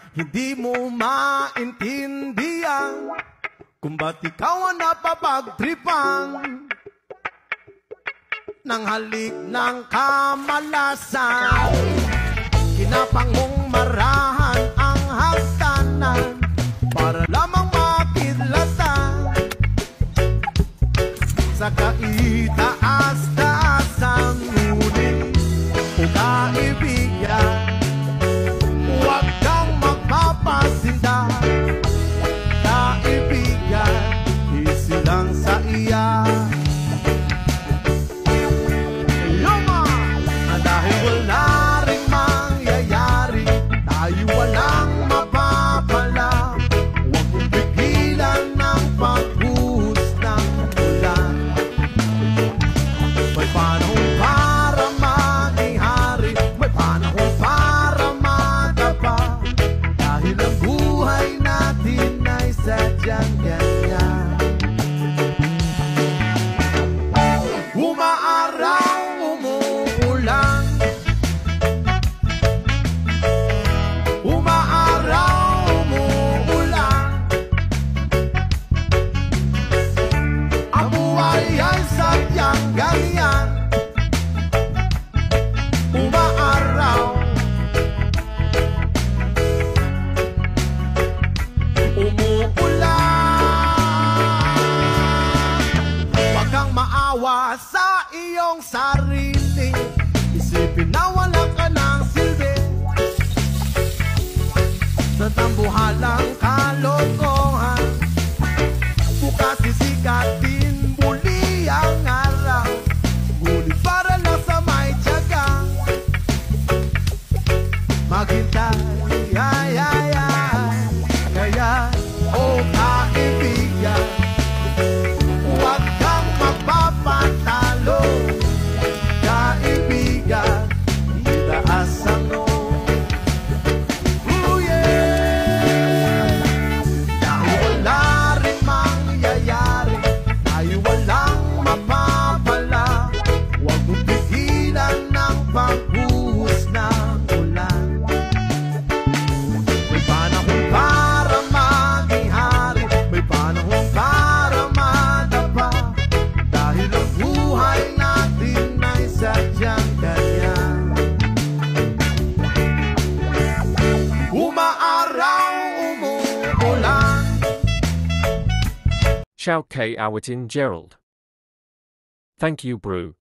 Hindi mo maintindihan kung ba't ikaw ang napapagtripan ng halik ng kamalasan. Kinapang mong marahan ang hagdanan para lamang makidlatan sa kaitaas-taasan. Ngunit o kaibigan, huwag kang magpapasinda. Kaibigan, easy lang sa iya. Luma! Dahil wala ring mangyayari, tayo walang mapapala. Huwag mong pigilan ng pagbuhos ng ulan. May panahon para maging hari, may panahon para madapa. Dahil ang buhay natin ay sadyang ganyan. Umaaraw, umuulan. Umaaraw, umuulan. Ang buhay ay sadyang ganyan. Umaaraw, umuulan. Huwag kang maawa sa iyong sarili. Isipin na wala ka ng silbi sa tambuhalang kalokohan. Bukas sisikat din muli ang araw, ngunit para lang sa may tiyaga. Maghintay, ay, ay, ay. Kaya, oh kaibigan, huwag kang magpapatalo. Kaibigan, itaas ang noo. Oh yeah! Dahil wala rin mangyayari, tayo walang mapapala. Huwag mong pigilan ng pagbuhos ng ulan. May panahon para maging hari, may panahon para madapa. Dahil ang buhay natin ay sadyang ganyan. Umaaraw, umuulan. Shout K. Awitin Gerald. Thank you, Brew.